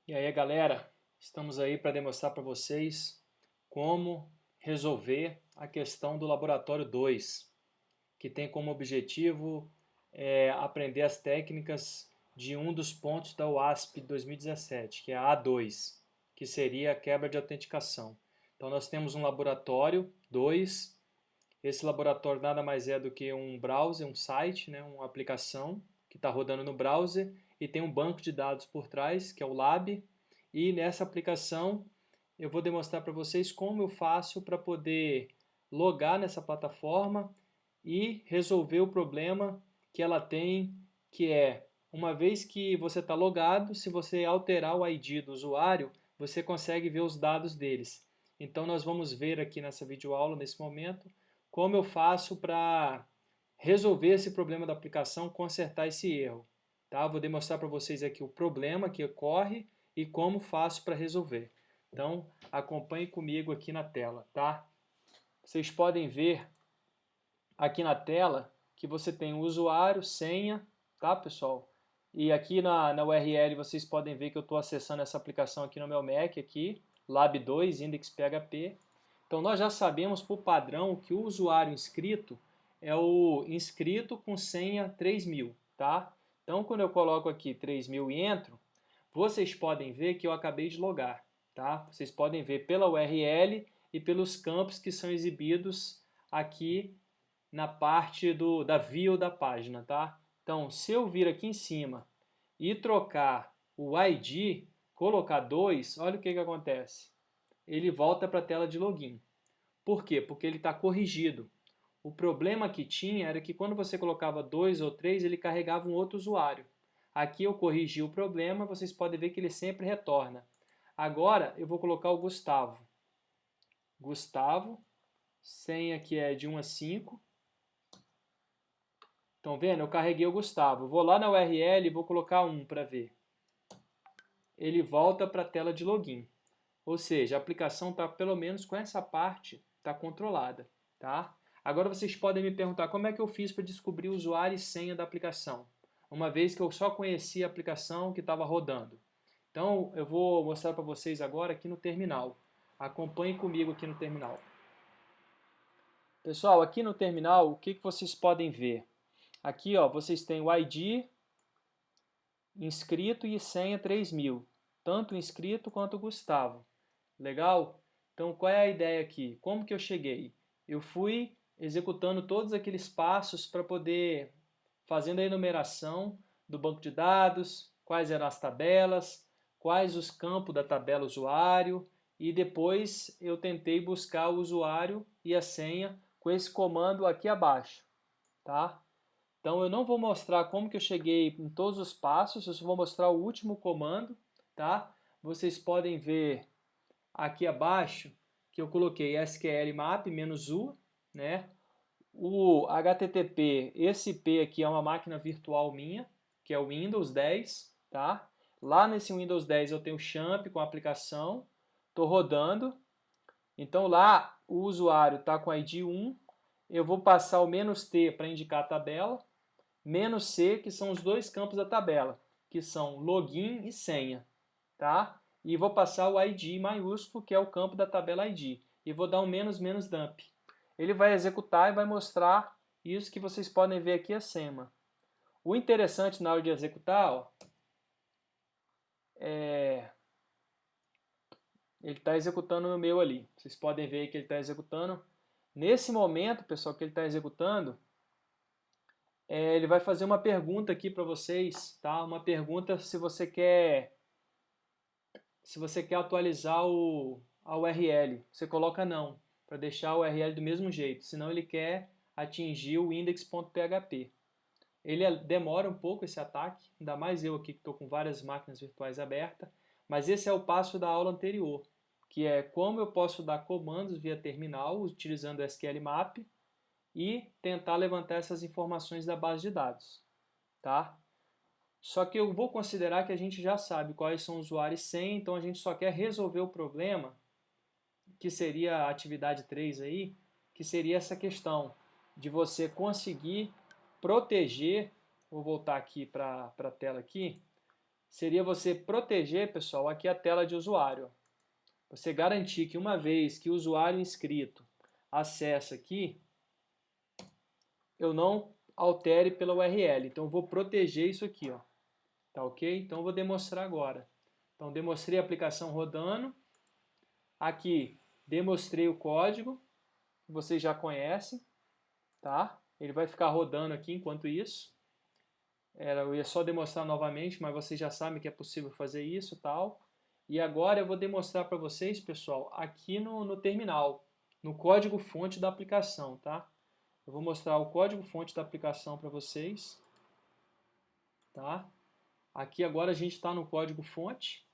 E aí, galera, estamos aí para demonstrar para vocês como resolver a questão do laboratório 2, que tem como objetivo aprender as técnicas de um dos pontos da UASP 2017, que é a A2, que seria a quebra de autenticação. Então nós temos um laboratório 2. Esse laboratório nada mais é do que um browser, um site, né, uma aplicação que está rodando no browser e tem um banco de dados por trás, que é o Lab. E nessa aplicação eu vou demonstrar para vocês como eu faço para poder logar nessa plataforma e resolver o problema que ela tem, que é, uma vez que você está logado, se você alterar o ID do usuário, você consegue ver os dados deles. Então nós vamos ver aqui nessa videoaula, nesse momento, como eu faço para resolver esse problema da aplicação, consertar esse erro. Tá? Vou demonstrar para vocês aqui o problema que ocorre e como faço para resolver. Então, acompanhe comigo aqui na tela, tá? Vocês podem ver aqui na tela que você tem o usuário, senha, tá, pessoal? E aqui na URL vocês podem ver que eu estou acessando essa aplicação aqui no meu Mac, aqui, Lab2, Index PHP. Então, nós já sabemos por padrão que o usuário inscrito é o inscrito com senha 3000, tá? Então, quando eu coloco aqui 3000 e entro, vocês podem ver que eu acabei de logar, tá? Vocês podem ver pela URL e pelos campos que são exibidos aqui na parte da view da página, tá? Então, se eu vir aqui em cima e trocar o ID, colocar 2, olha o que acontece. Ele volta para a tela de login. Por quê? Porque ele está corrigido. O problema que tinha era que quando você colocava 2 ou 3, ele carregava um outro usuário. Aqui eu corrigi o problema, vocês podem ver que ele sempre retorna. Agora eu vou colocar o Gustavo. Gustavo, senha que é de 1 a 5. Estão vendo? Eu carreguei o Gustavo. Vou lá na URL e vou colocar 1 para ver. Ele volta para a tela de login. Ou seja, a aplicação está pelo menos com essa parte tá controlada. Tá? Agora vocês podem me perguntar como é que eu fiz para descobrir o usuário e senha da aplicação, uma vez que eu só conhecia a aplicação que estava rodando. Então eu vou mostrar para vocês agora aqui no terminal. Acompanhem comigo aqui no terminal. Pessoal, aqui no terminal, o que vocês podem ver? Aqui, ó, vocês têm o ID, inscrito e senha 3000. Tanto o inscrito quanto o Gustavo. Legal? Então, qual é a ideia aqui? Como que eu cheguei? Eu fui executando todos aqueles passos para poder, fazendo a enumeração do banco de dados, quais eram as tabelas, quais os campos da tabela usuário, e depois eu tentei buscar o usuário e a senha com esse comando aqui abaixo. Tá? Então eu não vou mostrar como que eu cheguei em todos os passos, eu só vou mostrar o último comando, tá? Vocês podem ver aqui abaixo que eu coloquei SQL map -u, né? O HTTP, esse P aqui é uma máquina virtual minha, que é o Windows 10, tá? Lá nesse Windows 10 eu tenho o Champ com a aplicação, estou rodando. Então lá o usuário está com ID 1, eu vou passar o "-t" para indicar a tabela, "-c", que são os dois campos da tabela, que são login e senha, tá? E vou passar o ID maiúsculo, que é o campo da tabela ID, e vou dar um "-dump". Ele vai executar e vai mostrar isso que vocês podem ver aqui acima. O interessante na hora de executar, ó, ele está executando no meu ali. Vocês podem ver que ele está executando. Nesse momento, pessoal, que ele está executando, ele vai fazer uma pergunta aqui para vocês, tá? Uma pergunta se você quer atualizar a URL. Você coloca não, para deixar a URL do mesmo jeito, senão ele quer atingir o index.php. Ele demora um pouco esse ataque, ainda mais eu aqui que estou com várias máquinas virtuais abertas, mas esse é o passo da aula anterior, que é como eu posso dar comandos via terminal utilizando o SQL Map e tentar levantar essas informações da base de dados, tá? Só que eu vou considerar que a gente já sabe quais são os usuários e senha, então a gente só quer resolver o problema, que seria a atividade 3 aí, que seria essa questão de você conseguir proteger, vou voltar aqui para a tela aqui, seria você proteger, pessoal, aqui a tela de usuário. Você garantir que uma vez que o usuário inscrito acessa aqui, eu não altere pela URL. Então, eu vou proteger isso aqui, ó. Tá ok? Então, eu vou demonstrar agora. Então, demonstrei a aplicação rodando. Aqui, demonstrei o código, que vocês já conhecem, tá? Ele vai ficar rodando aqui enquanto isso. Eu ia só demonstrar novamente, mas vocês já sabem que é possível fazer isso e tal. E agora eu vou demonstrar para vocês, pessoal, aqui no terminal, no código-fonte da aplicação, tá? Eu vou mostrar o código-fonte da aplicação para vocês, tá? Aqui agora a gente está no código-fonte.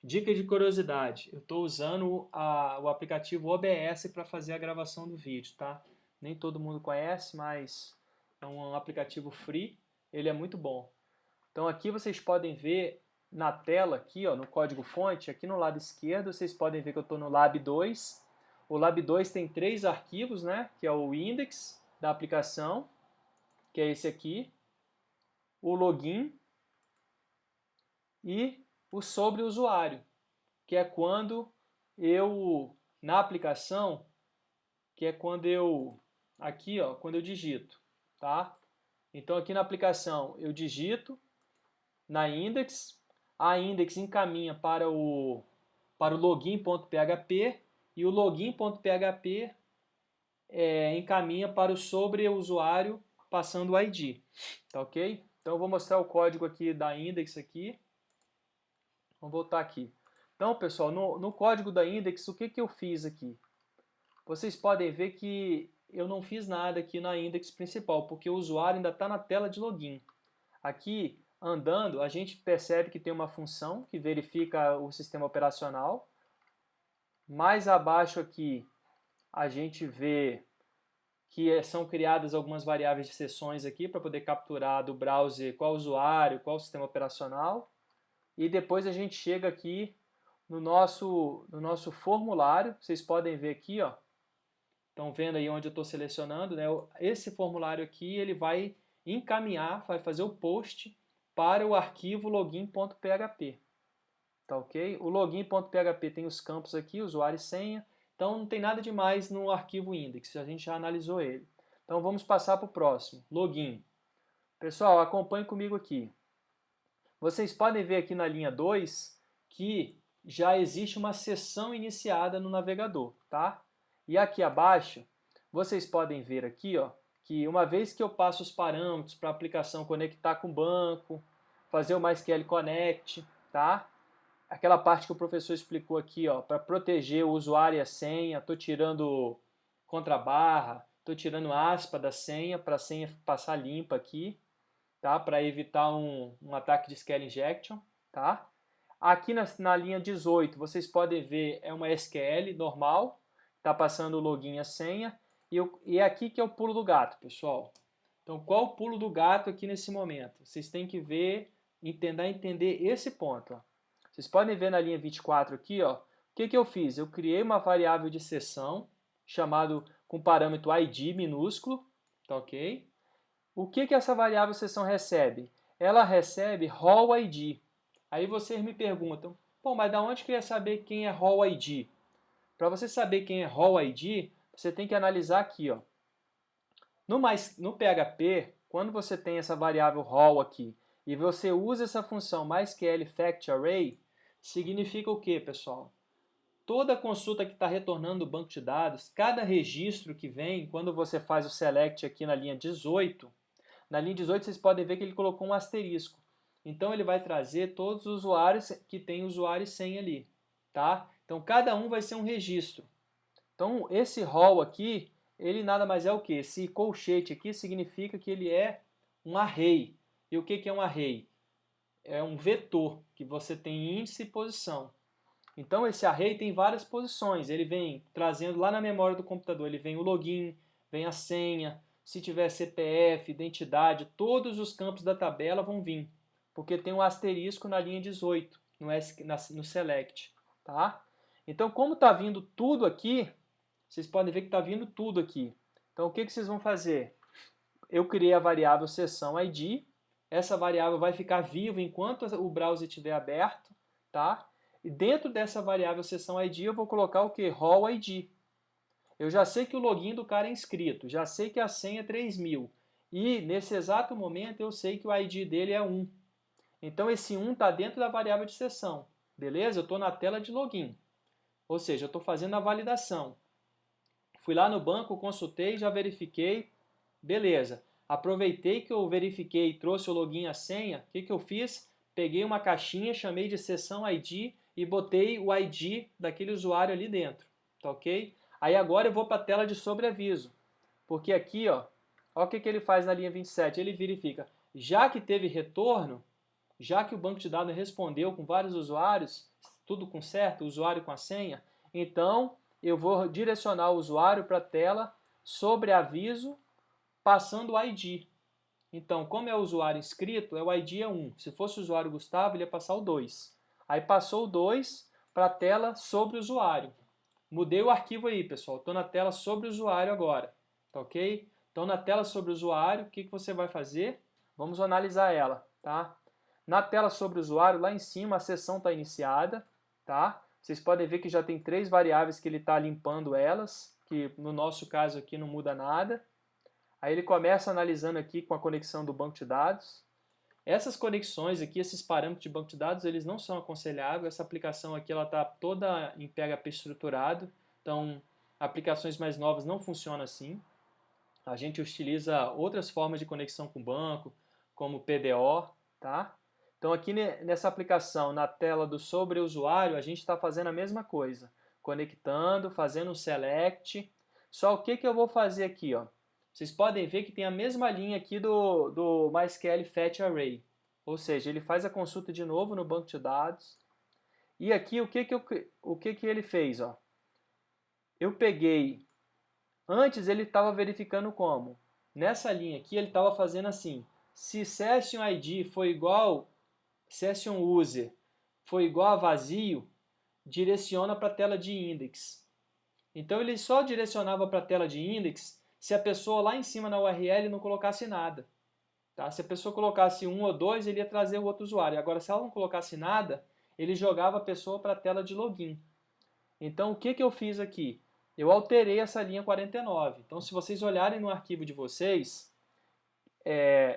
Dica de curiosidade, eu estou usando o aplicativo OBS para fazer a gravação do vídeo, tá? Nem todo mundo conhece, mas é um aplicativo free, ele é muito bom. Então aqui vocês podem ver na tela, aqui ó, no código-fonte, aqui no lado esquerdo, vocês podem ver que eu estou no Lab 2. O Lab 2 tem 3 arquivos, né? Que é o index da aplicação, que é esse aqui, o login e o sobre o usuário, que é quando eu, na aplicação, que é quando eu, aqui ó, quando eu digito, tá? Então aqui na aplicação eu digito na index, a index encaminha para o login.php e o login.php encaminha para o sobre o usuário passando o ID, tá ok? Então eu vou mostrar o código aqui da index aqui. Vamos voltar aqui. Então, pessoal, no código da index, o que eu fiz aqui? Vocês podem ver que eu não fiz nada aqui na index principal, porque o usuário ainda está na tela de login. Aqui, andando, a gente percebe que tem uma função que verifica o sistema operacional. Mais abaixo aqui, a gente vê que são criadas algumas variáveis de sessões aqui para poder capturar do browser qual usuário, qual sistema operacional. E depois a gente chega aqui no nosso formulário. Vocês podem ver aqui, ó. Estão vendo aí onde eu estou selecionando, né? Esse formulário aqui ele vai encaminhar, vai fazer o post para o arquivo login.php. Tá ok? O login.php tem os campos aqui, usuário e senha. Então não tem nada demais no arquivo index, a gente já analisou ele. Então vamos passar para o próximo, login. Pessoal, acompanhe comigo aqui. Vocês podem ver aqui na linha 2 que já existe uma sessão iniciada no navegador, tá? E aqui abaixo, vocês podem ver aqui, ó, que uma vez que eu passo os parâmetros para a aplicação conectar com o banco, fazer o MySQL Connect, tá? Aquela parte que o professor explicou aqui, ó, para proteger o usuário e a senha, estou tirando contrabarra, estou tirando aspa da senha para a senha passar limpa aqui, tá? Para evitar um ataque de SQL injection, tá? Aqui na linha 18, vocês podem ver, é uma SQL normal, está passando o login e a senha, e é aqui que é o pulo do gato, pessoal. Então, qual o pulo do gato aqui nesse momento? Vocês têm que ver, entender esse ponto, ó. Vocês podem ver na linha 24 aqui, ó, o que eu fiz? Eu criei uma variável de sessão, chamado com parâmetro ID minúsculo, tá ok? O que essa variável sessão recebe? Ela recebe rol ID. Aí vocês me perguntam, pô, mas da onde que eu ia saber quem é rol ID? Para você saber quem é rol ID, você tem que analisar aqui, ó. No PHP, quando você tem essa variável rol aqui, e você usa essa função MySQL Fact Array, significa o que, pessoal? Toda consulta que está retornando do banco de dados, cada registro que vem, quando você faz o select aqui na linha 18, vocês podem ver que ele colocou um asterisco. Então ele vai trazer todos os usuários que tem usuário e senha ali, tá? Então cada um vai ser um registro. Então esse rol aqui, ele nada mais é o que? Esse colchete aqui significa que ele é um array. E o que é um array? É um vetor, que você tem índice e posição. Então esse array tem várias posições, ele vem trazendo lá na memória do computador, ele vem o login, vem a senha, se tiver CPF, identidade, todos os campos da tabela vão vir, porque tem um asterisco na linha 18, no select, tá? Então como está vindo tudo aqui, vocês podem ver que está vindo tudo aqui. Então o que vocês vão fazer? Eu criei a variável sessão ID, essa variável vai ficar viva enquanto o browser estiver aberto, tá? E dentro dessa variável sessão ID eu vou colocar o que? Rol ID. Eu já sei que o login do cara é inscrito, já sei que a senha é 3000 e nesse exato momento eu sei que o ID dele é 1. Então esse 1 está dentro da variável de sessão, beleza? Eu estou na tela de login, ou seja, eu estou fazendo a validação. Fui lá no banco, consultei, já verifiquei, beleza. Aproveitei que eu verifiquei e trouxe o login e a senha, o que eu fiz? Peguei uma caixinha, chamei de sessão ID e botei o ID daquele usuário ali dentro, tá ok? Aí agora eu vou para a tela de sobreaviso, porque aqui, ó o que ele faz na linha 27, ele verifica, já que teve retorno, já que o banco de dados respondeu com vários usuários, tudo com certo, o usuário com a senha, então eu vou direcionar o usuário para a tela sobreaviso, passando o ID. Então, como é o usuário inscrito, o ID é 1. Se fosse o usuário Gustavo, ele ia passar o 2. Aí passou o 2 para a tela sobre o usuário. Mudei o arquivo aí, pessoal. Estou na tela sobre o usuário agora. Tá ok? Então, na tela sobre o usuário, o que você vai fazer? Vamos analisar ela, tá? Na tela sobre o usuário, lá em cima, a sessão está iniciada, tá? Vocês podem ver que já tem 3 variáveis que ele está limpando elas, que no nosso caso aqui não muda nada. Aí ele começa analisando aqui com a conexão do banco de dados. Essas conexões aqui, esses parâmetros de banco de dados, eles não são aconselháveis. Essa aplicação aqui ela está toda em PHP estruturado, então aplicações mais novas não funcionam assim. A gente utiliza outras formas de conexão com o banco, como PDO, tá? Então aqui nessa aplicação, na tela do sobre usuário, a gente está fazendo a mesma coisa, conectando, fazendo um select. Só o que eu vou fazer aqui, ó? Vocês podem ver que tem a mesma linha aqui do MySQL Fetch Array. Ou seja, ele faz a consulta de novo no banco de dados. E aqui o que ele fez? Ó? Eu peguei... Antes ele estava verificando como? Nessa linha aqui ele estava fazendo assim. Se session ID foi igual... Session user foi igual a vazio, direciona para a tela de index. Então ele só direcionava para a tela de index se a pessoa lá em cima na URL não colocasse nada. Tá? Se a pessoa colocasse 1 ou 2, ele ia trazer o outro usuário. Agora, se ela não colocasse nada, ele jogava a pessoa para a tela de login. Então, o que eu fiz aqui? Eu alterei essa linha 49. Então, se vocês olharem no arquivo de vocês,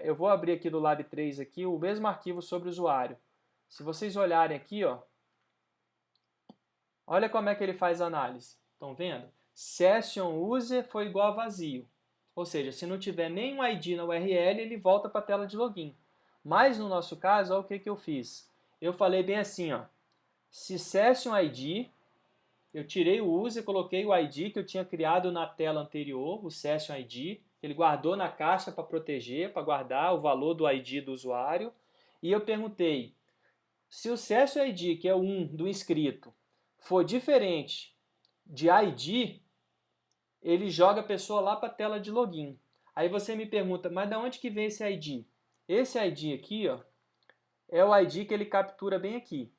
eu vou abrir aqui do Lab 3 aqui, o mesmo arquivo sobre o usuário. Se vocês olharem aqui, ó, olha como é que ele faz a análise. Estão vendo? Session user foi igual a vazio. Ou seja, se não tiver nenhum ID na URL, ele volta para a tela de login. Mas no nosso caso, olha o que eu fiz. Eu falei bem assim, ó, se Session ID, eu tirei o user, coloquei o ID que eu tinha criado na tela anterior, o Session ID, ele guardou na caixa para proteger, para guardar o valor do ID do usuário. E eu perguntei, se o Session ID, que é o 1 do inscrito, for diferente de ID, ele joga a pessoa lá para a tela de login. Aí você me pergunta, mas de onde que vem esse ID? Esse ID aqui, ó, é o ID que ele captura bem aqui.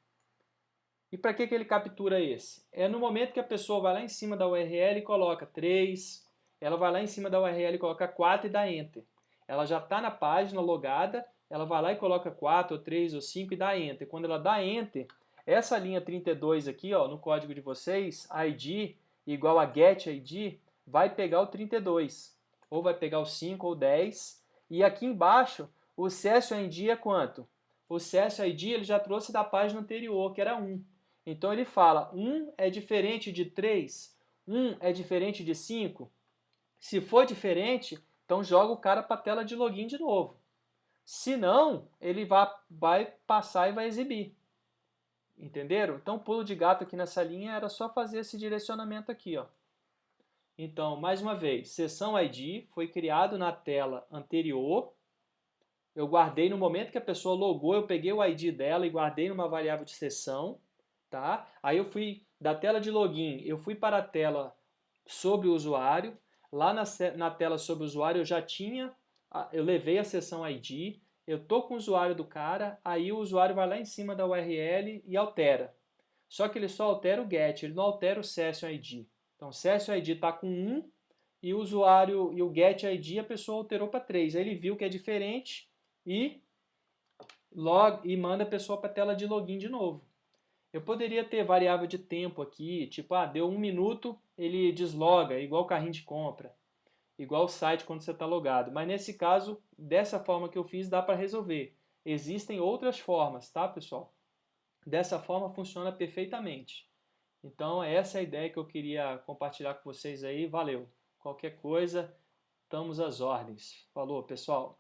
E para que ele captura esse? É no momento que a pessoa vai lá em cima da URL e coloca 3, ela vai lá em cima da URL e coloca 4 e dá Enter. Ela já está na página logada, ela vai lá e coloca 4, ou 3, ou 5 e dá Enter. Quando ela dá Enter, essa linha 32 aqui, ó, no código de vocês, ID igual a getID, vai pegar o 32, ou vai pegar o 5 ou 10, e aqui embaixo o Session ID é quanto? O Session ID ele já trouxe da página anterior, que era 1. Então ele fala, 1 é diferente de 3, 1 é diferente de 5. Se for diferente, então joga o cara para a tela de login de novo. Se não, ele vai passar e vai exibir. Entenderam? Então o pulo de gato aqui nessa linha era só fazer esse direcionamento aqui, ó. Então, mais uma vez, sessão ID foi criado na tela anterior. Eu guardei no momento que a pessoa logou, eu peguei o ID dela e guardei numa variável de sessão. Tá? Aí eu fui da tela de login, eu fui para a tela sobre o usuário. Lá na tela sobre o usuário eu já tinha, eu levei a sessão ID, eu estou com o usuário do cara, aí o usuário vai lá em cima da URL e altera. Só que ele só altera o get, ele não altera o session ID. Então, session ID está com 1 e o usuário e o get ID a pessoa alterou para 3. Aí ele viu que é diferente e e manda a pessoa para a tela de login de novo. Eu poderia ter variável de tempo aqui, tipo, deu 1 minuto, ele desloga, igual o carrinho de compra, igual o site quando você está logado. Mas nesse caso, dessa forma que eu fiz, dá para resolver. Existem outras formas, tá, pessoal? Dessa forma funciona perfeitamente. Então, essa é a ideia que eu queria compartilhar com vocês aí. Valeu! Qualquer coisa, estamos às ordens. Falou, pessoal!